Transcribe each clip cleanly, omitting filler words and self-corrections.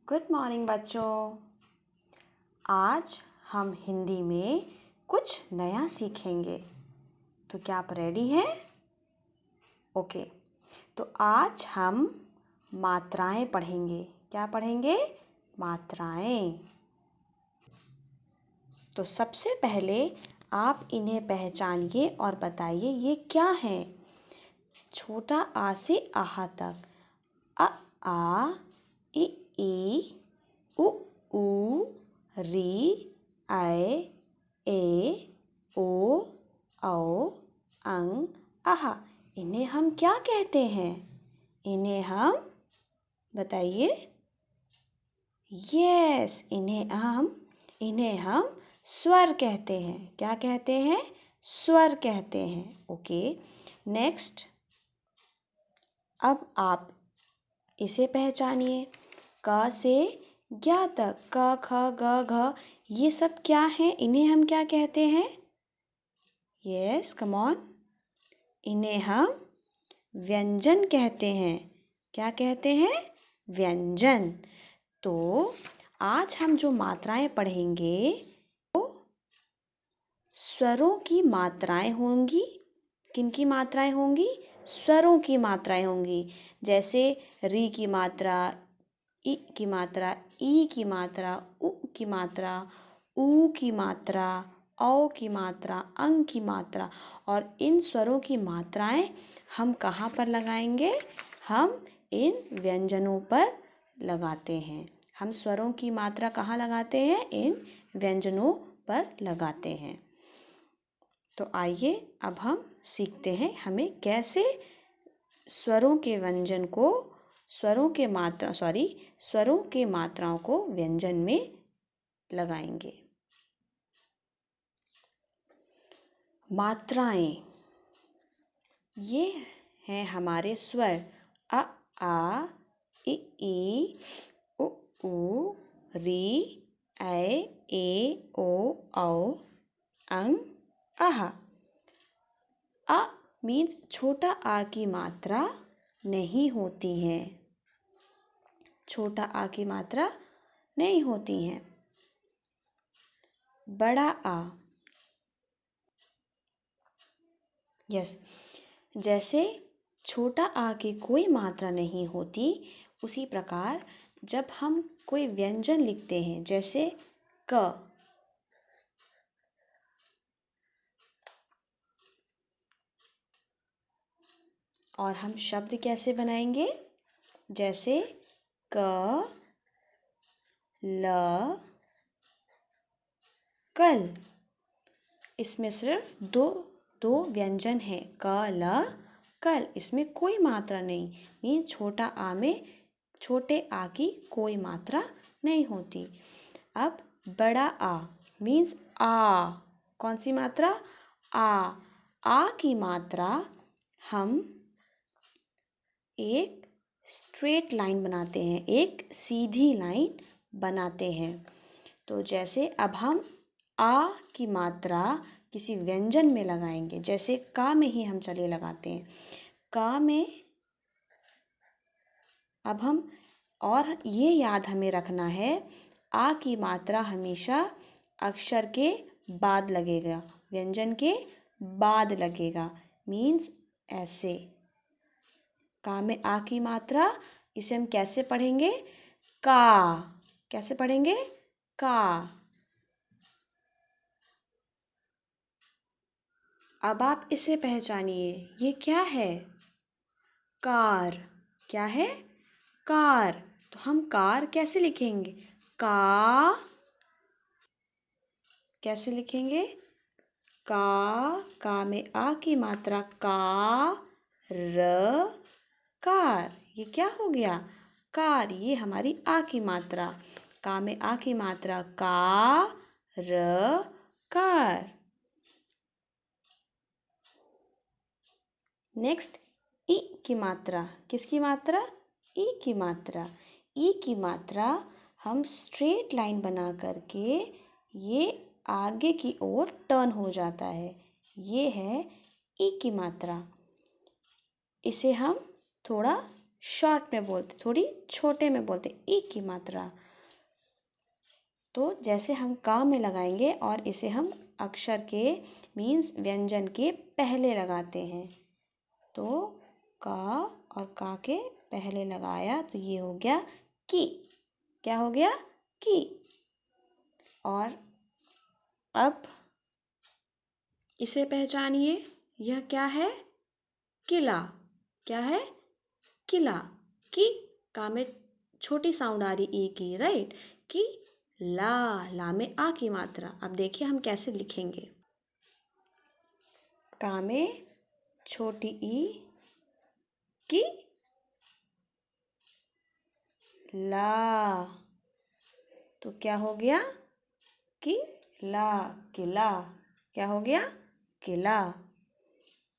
Good morning बच्चों। आज हम हिंदी में कुछ नया सीखेंगे। तो क्या आप रेडी हैं? ओके। तो आज हम मात्राएं पढ़ेंगे। क्या पढ़ेंगे? मात्राएं। तो सबसे पहले आप इन्हें पहचानिए और बताइए ये क्या है। छोटा आ से आहा तक। अ आ इ ई उ ऊ री ऐ ए ओ औ अं आहा। इन्हें हम क्या कहते हैं? इन्हें हम बताइए। यस, इन्हें हम स्वर कहते हैं। क्या कहते हैं? स्वर कहते हैं। Okay, next. अब आप इसे पहचानिए। क से ज्ञ तक, क ख ग घ, ये सब क्या है? इन्हें हम क्या कहते हैं? Yes, come on. इन्हें हम व्यंजन कहते हैं। क्या कहते हैं? व्यंजन। तो आज हम जो मात्राएं पढ़ेंगे वो स्वरों की मात्राएं होंगी। किनकी मात्राएं होंगी? स्वरों की मात्राएं होंगी। जैसे री की मात्रा, इ की मात्रा, ई की मात्रा, उ की मात्रा, ऊ की मात्रा, औ की मात्रा, अंग की मात्रा। और इन स्वरों की मात्राएं हम कहाँ पर लगाएंगे? हम इन व्यंजनों पर लगाते हैं। हम स्वरों की मात्रा कहाँ लगाते हैं? इन व्यंजनों पर लगाते हैं। तो आइए अब हम सीखते हैं हमें कैसे स्वरों के मात्राओं को व्यंजन में लगाएंगे। मात्राएं, ये हैं हमारे स्वर। अ आ इ ई उ ऊ री ऐ ए ओ औ अं आहा। अ मीन्स छोटा आ की मात्रा नहीं होती है। छोटा आ की मात्रा नहीं होती है। बड़ा आ, यस, जैसे छोटा आ की कोई मात्रा नहीं होती, उसी प्रकार जब हम कोई व्यंजन लिखते हैं, जैसे क, और हम शब्द कैसे बनाएंगे? जैसे क ल कल। इसमें सिर्फ दो व्यंजन हैं, क ल कल। इसमें कोई मात्रा नहीं। मीन छोटे आ की कोई मात्रा नहीं होती। अब बड़ा आ मीन्स आ। कौन सी मात्रा? आ की मात्रा हम एक स्ट्रेट लाइन बनाते हैं, एक सीधी लाइन बनाते हैं। तो जैसे अब हम आ की मात्रा किसी व्यंजन में लगाएंगे, जैसे का में ही हम चलिए लगाते हैं। का में अब हम, और ये याद हमें रखना है, आ की मात्रा हमेशा अक्षर के बाद लगेगा, व्यंजन के बाद लगेगा। मीन्स ऐसे का में आ की मात्रा, इसे हम कैसे पढ़ेंगे? का। कैसे पढ़ेंगे? का। अब आप इसे पहचानिए, ये क्या है? कार। क्या है? कार। तो हम कार कैसे लिखेंगे? कैसे लिखेंगे? का में आ की मात्रा का, कार। ये क्या हो गया? कार। ये हमारी आ की मात्रा। का में आ की मात्रा का, कार। नेक्स्ट, ई की मात्रा। किसकी मात्रा? ई की मात्रा। ई की मात्रा हम स्ट्रेट लाइन बना करके ये आगे की ओर टर्न हो जाता है। ये है ई की मात्रा। इसे हम थोड़ा शॉर्ट में बोलते, थोड़ी छोटे में बोलते, ई की मात्रा। तो जैसे हम का में लगाएंगे और इसे हम अक्षर के मीन्स व्यंजन के पहले लगाते हैं। तो का और का के पहले लगाया तो ये हो गया की। क्या हो गया? की। और अब इसे पहचानिए, यह क्या है? किला। क्या है? किला। की का में छोटी साउंड आ रही ई की, राइट? कि ला में आ की मात्रा। अब देखिए हम कैसे लिखेंगे। का में छोटी ई की ला, तो क्या हो गया? किला। किला। क्या हो गया? किला।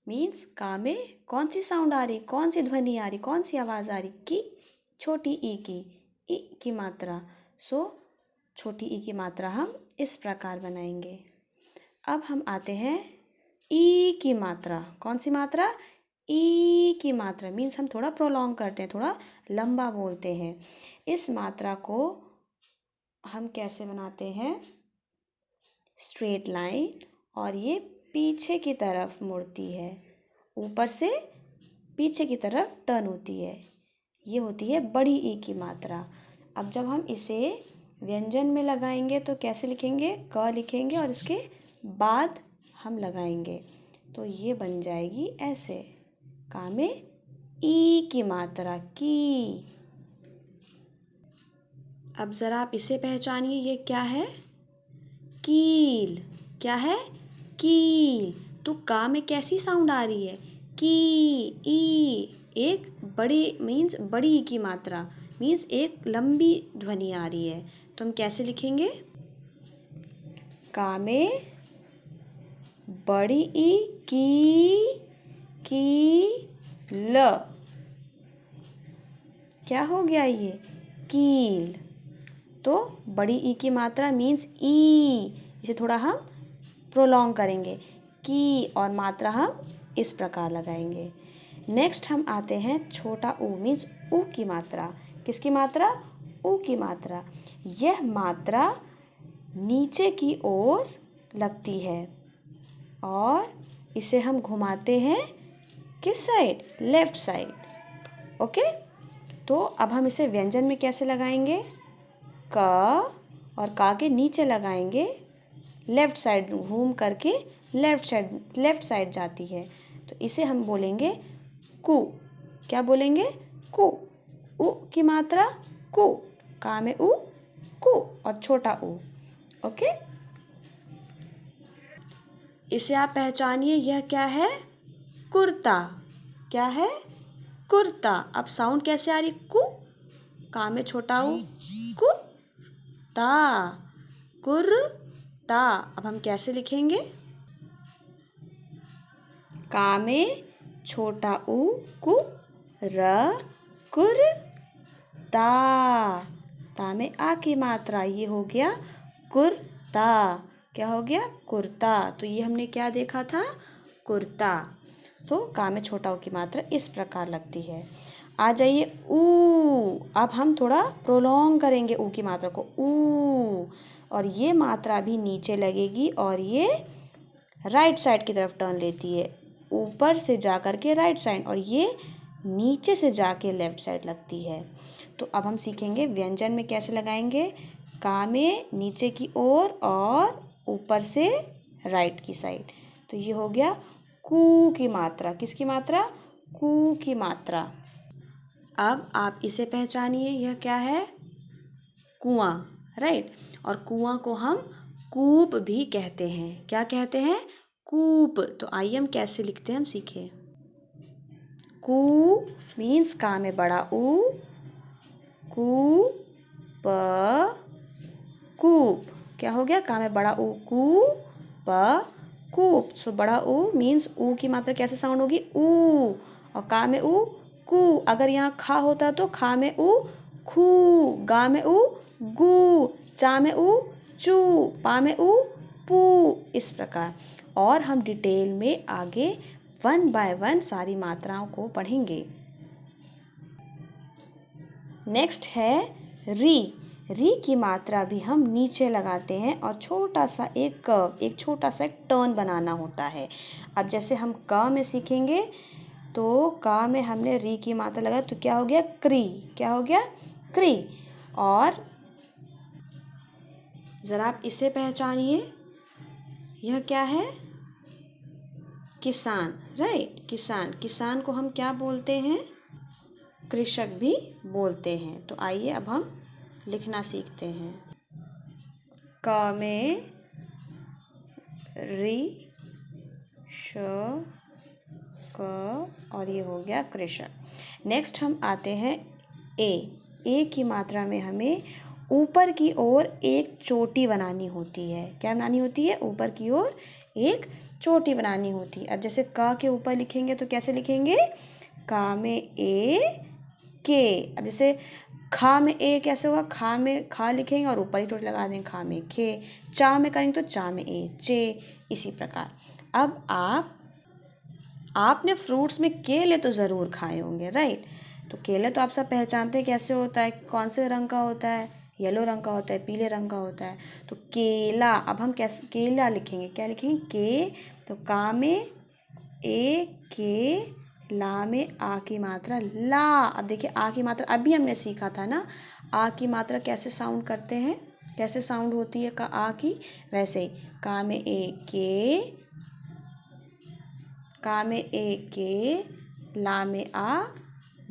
मीन्स का में कौन सी साउंड आ रही, कौन सी ध्वनि आ रही, कौन सी आवाज आ रही? की छोटी ई की मात्रा। सो छोटी ई की मात्रा हम इस प्रकार बनाएंगे। अब हम आते हैं ई की मात्रा। कौन सी मात्रा? ई की मात्रा। मीन्स हम थोड़ा प्रोलॉन्ग करते हैं, थोड़ा लंबा बोलते हैं। इस मात्रा को हम कैसे बनाते हैं? स्ट्रेट लाइन, और ये पीछे की तरफ मुड़ती है, ऊपर से पीछे की तरफ टर्न होती है। ये होती है बड़ी ई की मात्रा। अब जब हम इसे व्यंजन में लगाएंगे तो कैसे लिखेंगे? क लिखेंगे और इसके बाद हम लगाएंगे, तो ये बन जाएगी ऐसे। का में ई की मात्रा, की। अब ज़रा आप इसे पहचानिए, ये क्या है? कील। क्या है? कील। तो का में कैसी साउंड आ रही है? की ई, एक बड़ी मीन्स बड़ी ई की मात्रा, मीन्स एक लंबी ध्वनि आ रही है। तो हम कैसे लिखेंगे? का में बड़ी ई की ल। क्या हो गया ये? कील। तो बड़ी ई की मात्रा मीन्स ई, इसे थोड़ा हम प्रोलॉन्ग करेंगे, की, और मात्रा हम इस प्रकार लगाएंगे। नेक्स्ट हम आते हैं छोटा ऊ मीन्स ऊ की मात्रा। किसकी मात्रा? ऊ की मात्रा। यह मात्रा नीचे की ओर लगती है और इसे हम घुमाते हैं किस साइड? Left side. ओके। तो अब हम इसे व्यंजन में कैसे लगाएंगे? क और का के नीचे लगाएंगे, लेफ्ट साइड घूम करके लेफ्ट साइड जाती है, तो इसे हम बोलेंगे कु। क्या बोलेंगे? कु। उ की मात्रा कु। का में उ, कु, और छोटा उ। ओके। इसे आप पहचानिए, यह क्या है? कुर्ता। क्या है? कुर्ता। अब साउंड कैसे आ रही? कु। का में छोटा उ, कु ता, कुर्ता। अब हम कैसे लिखेंगे? का में छोटा उ कु र कुर ता। ता में आ की मात्रा, ये हो गया कुर्ता। क्या हो गया? कुर्ता। तो ये हमने क्या देखा था? कुर्ता। तो का में छोटा ऊ की मात्रा इस प्रकार लगती है। आ जाइए ऊ। अब हम थोड़ा प्रोलॉन्ग करेंगे ऊ की मात्रा को, ऊ, और ये मात्रा भी नीचे लगेगी और ये राइट साइड की तरफ टर्न लेती है, ऊपर से जा कर के राइट साइड, और ये नीचे से जाके लेफ्ट साइड लगती है। तो अब हम सीखेंगे व्यंजन में कैसे लगाएंगे। का में नीचे की ओर और ऊपर से राइट की साइड। तो ये हो गया कू की मात्रा। किसकी मात्रा? कू की मात्रा। अब आप इसे पहचानिए, यह क्या है? कुआं, राइट? और कुआं को हम कूप भी कहते हैं। क्या कहते हैं? कूप। तो आइए हम कैसे लिखते हैं, हम सीखें। कू मीन्स का में बड़ा ऊ, कू प कूप। क्या हो गया? का में बड़ा ऊ, कू प कूप। सो बड़ा ऊ मीन्स ऊ की मात्रा कैसे साउंड होगी? ऊ। और का में ऊ, कू। अगर यहाँ खा होता तो खा में ऊ, खू। गा में ऊ, गू। चा में ऊ, चू। पा में ऊ, पू। इस प्रकार। और हम डिटेल में आगे 1 बाय 1 सारी मात्राओं को पढ़ेंगे। नेक्स्ट है री। री की मात्रा भी हम नीचे लगाते हैं और छोटा सा एक कर्व, एक छोटा सा एक टर्न बनाना होता है। अब जैसे हम क में सीखेंगे तो क में हमने री की मात्रा लगाई तो क्या हो गया क्री, क्या हो गया क्री। और ज़रा आप इसे पहचानिए, यह क्या है किसान, राइट। किसान, किसान को हम क्या बोलते हैं कृषक भी बोलते हैं। तो आइए अब हम लिखना सीखते हैं। क में री, श, क और ये हो गया कृषक। नेक्स्ट हम आते हैं ए। ए की मात्रा में हमें ऊपर की ओर एक चोटी बनानी होती है। क्या बनानी होती है? ऊपर की ओर एक चोटी बनानी होती है। अब जैसे क के ऊपर लिखेंगे तो कैसे लिखेंगे? का में ए के। अब जैसे खा में ए कैसे होगा? खा में खा लिखेंगे और ऊपर ही चोट लगा देंगे, खा में खे। चा में करेंगे तो चा में ए चे। इसी प्रकार अब आपने फ्रूट्स में केले तो ज़रूर खाए होंगे, राइट। तो केले तो आप सब पहचानते हैं कैसे होता है, कौन से रंग का होता है? येलो रंग का होता है, पीले रंग का होता है। तो केला, अब हम कैसे केला लिखेंगे? क्या लिखेंगे? के। तो का में ए के, ला में आ की मात्रा ला। अब देखिए आ की मात्रा अभी हमने सीखा था ना, आ की मात्रा कैसे साउंड करते हैं, कैसे साउंड होती है का आ की, वैसे ही का में ए के, का में ए के, ला में आ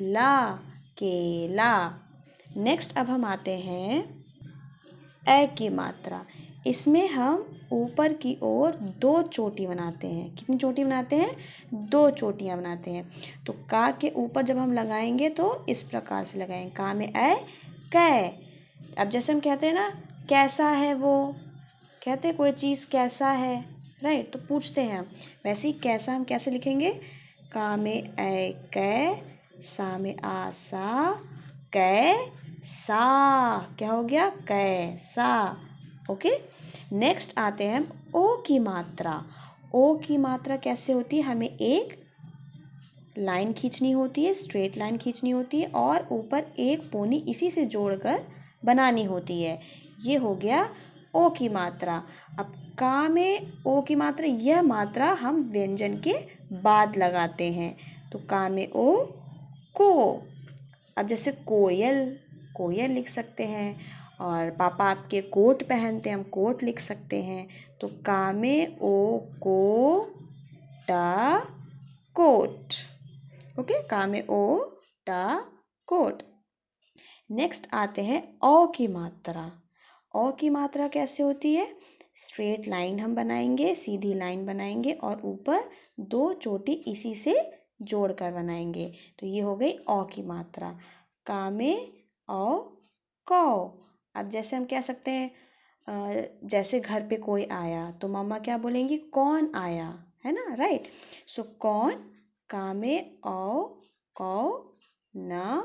ला, केला। नेक्स्ट अब हम आते हैं ए की मात्रा। इसमें हम ऊपर की ओर दो चोटी बनाते हैं। कितनी चोटी बनाते हैं? दो चोटियाँ बनाते हैं। तो का के ऊपर जब हम लगाएंगे तो इस प्रकार से लगाएंगे, का में ए कै। अब जैसे हम कहते हैं ना कैसा है वो, कहते हैं कोई चीज़ कैसा है, राइट। तो पूछते हैं हम, वैसे ही कैसा हम कैसे लिखेंगे? का में ए कै, सा में आ सा, कै सा। क्या हो गया? कैसा। ओके। नेक्स्ट आते हैं हम ओ की मात्रा। ओ की मात्रा कैसे होती है? हमें एक लाइन खींचनी होती है, स्ट्रेट लाइन खींचनी होती है और ऊपर एक पोनी इसी से जोड़कर बनानी होती है। ये हो गया ओ की मात्रा। अब का में ओ की मात्रा, यह मात्रा हम व्यंजन के बाद लगाते हैं। तो का में ओ को। अब जैसे कोयल, कोयल लिख सकते हैं। और पापा आपके कोट पहनते हैं, हम कोट लिख सकते हैं। तो का में ओ को टा कोट। ओके, का में ओ टा कोट। नेक्स्ट आते हैं औ की मात्रा। औ की मात्रा कैसे होती है? स्ट्रेट लाइन हम बनाएंगे, सीधी लाइन बनाएंगे और ऊपर दो चोटी इसी से जोड़कर बनाएंगे। तो ये हो गई औ की मात्रा। का में औ कौ। अब जैसे हम कह सकते हैं जैसे घर पे कोई आया तो मम्मा क्या बोलेंगी? कौन आया, है ना, राइट। सो कौन, का में औ कौ न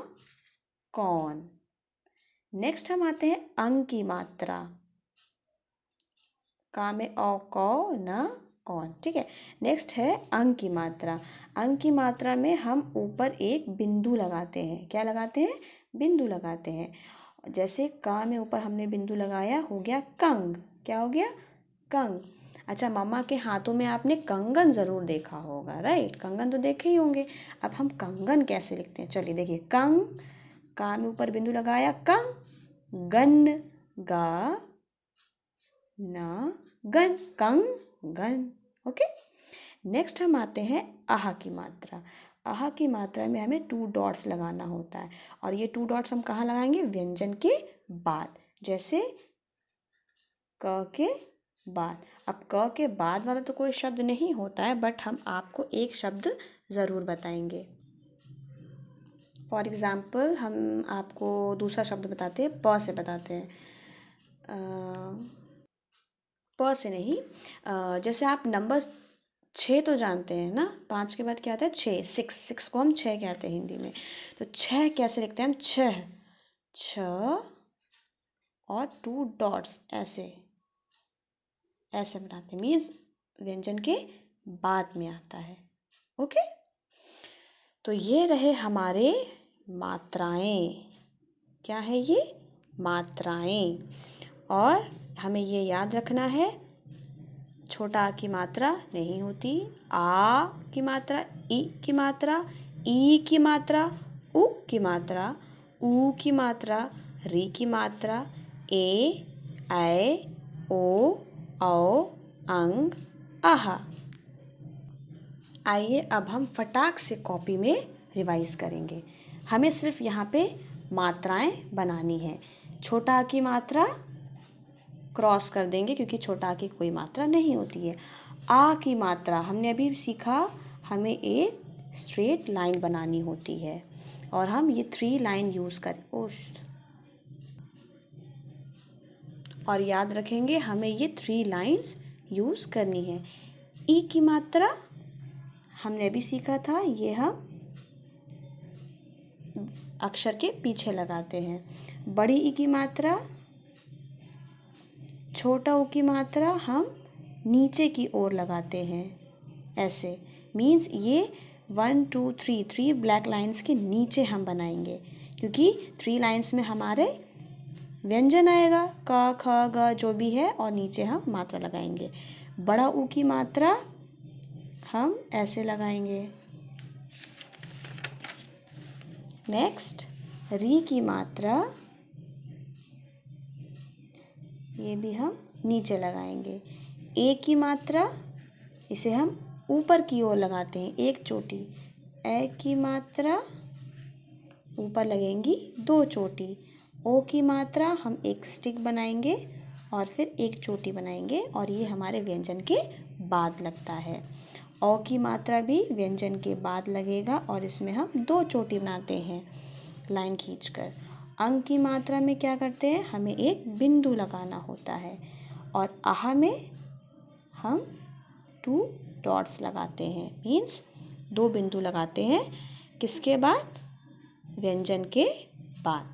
कौन। नेक्स्ट हम आते हैं अंग की मात्रा। का में औ कौ न कौन, ठीक है। नेक्स्ट है अंग की मात्रा। अंग की मात्रा में हम ऊपर एक बिंदु लगाते हैं। क्या लगाते हैं? बिंदु लगाते हैं। जैसे का में ऊपर हमने बिंदु लगाया, हो गया कंग। क्या हो गया? कंग। अच्छा, मम्मा के हाथों में आपने कंगन ज़रूर देखा होगा, राइट। कंगन तो देखे ही होंगे। अब हम कंगन कैसे लिखते हैं? चलिए देखिए, कंग, का में ऊपर बिंदु लगाया, कंग, गन, गा ना गन, कंगन। ओके। नेक्स्ट हम आते हैं आह की मात्रा। आह की मात्रा में हमें 2 डॉट्स लगाना होता है और ये 2 डॉट्स हम कहाँ लगाएंगे? व्यंजन के बाद। जैसे क के बाद। अब क के बाद वाला तो कोई शब्द नहीं होता है, बट हम आपको एक शब्द ज़रूर बताएंगे। फॉर एग्ज़ाम्पल हम आपको दूसरा शब्द बताते हैं, प से बताते हैं। प से नहीं, जैसे आप नंबर 6 तो जानते हैं ना, 5 के बाद क्या आता है? 6, 6 को हम 6 कहते हैं हिंदी में। तो 6 कैसे लिखते हैं हम? छः, छ और 2 डॉट्स ऐसे ऐसे बनाते हैं, मीन्स व्यंजन के बाद में आता है। ओके। तो ये रहे हमारे मात्राएं। क्या है ये? मात्राएं। और हमें ये याद रखना है, छोटा आ की मात्रा नहीं होती। आ की मात्रा, ई की मात्रा, ई की मात्रा, उ की मात्रा, ऊ की मात्रा, री की मात्रा, ए, ऐ, ओ, औ, अंग, आह। आइए अब हम फटाक से कॉपी में रिवाइज करेंगे। हमें सिर्फ यहाँ पे मात्राएं बनानी है। छोटा आ की मात्रा क्रॉस कर देंगे क्योंकि छोटा आ की कोई मात्रा नहीं होती है। आ की मात्रा हमने अभी सीखा, हमें एक स्ट्रेट लाइन बनानी होती है और हम ये 3 लाइन यूज़ कर और याद रखेंगे हमें ये 3 लाइंस यूज़ करनी है। ई की मात्रा हमने भी सीखा था, ये हम अक्षर के पीछे लगाते हैं। बड़ी ई की मात्रा, छोटा ऊ की मात्रा हम नीचे की ओर लगाते हैं ऐसे। मीन्स ये 1 2 3 ब्लैक लाइंस के नीचे हम बनाएंगे क्योंकि 3 लाइंस में हमारे व्यंजन आएगा, क ख ग जो भी है, और नीचे हम मात्रा लगाएंगे। बड़ा ऊ की मात्रा हम ऐसे लगाएंगे। नेक्स्ट री की मात्रा, ये भी हम नीचे लगाएंगे। ए की मात्रा इसे हम ऊपर की ओर लगाते हैं, एक चोटी। ए की मात्रा ऊपर लगेंगी 2 चोटी। ओ की मात्रा हम एक स्टिक बनाएंगे और फिर एक चोटी बनाएंगे और ये हमारे व्यंजन के बाद लगता है। औ की मात्रा भी व्यंजन के बाद लगेगा और इसमें हम 2 चोटी बनाते हैं लाइन खींचकर। अंग की मात्रा में क्या करते हैं, हमें एक बिंदु लगाना होता है और आह में हम 2 डॉट्स लगाते हैं। मीन्स 2 बिंदु लगाते हैं, किसके बाद? व्यंजन के बाद।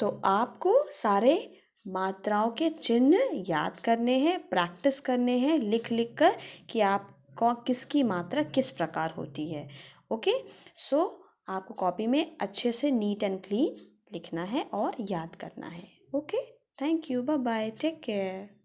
तो आपको सारे मात्राओं के चिन्ह याद करने हैं, प्रैक्टिस करने हैं लिख लिख कर कि आपको किसकी मात्रा किस प्रकार होती है। ओके, सो आपको कॉपी में अच्छे से नीट एंड क्लीन लिखना है और याद करना है। Okay, thank you, bye bye, take care.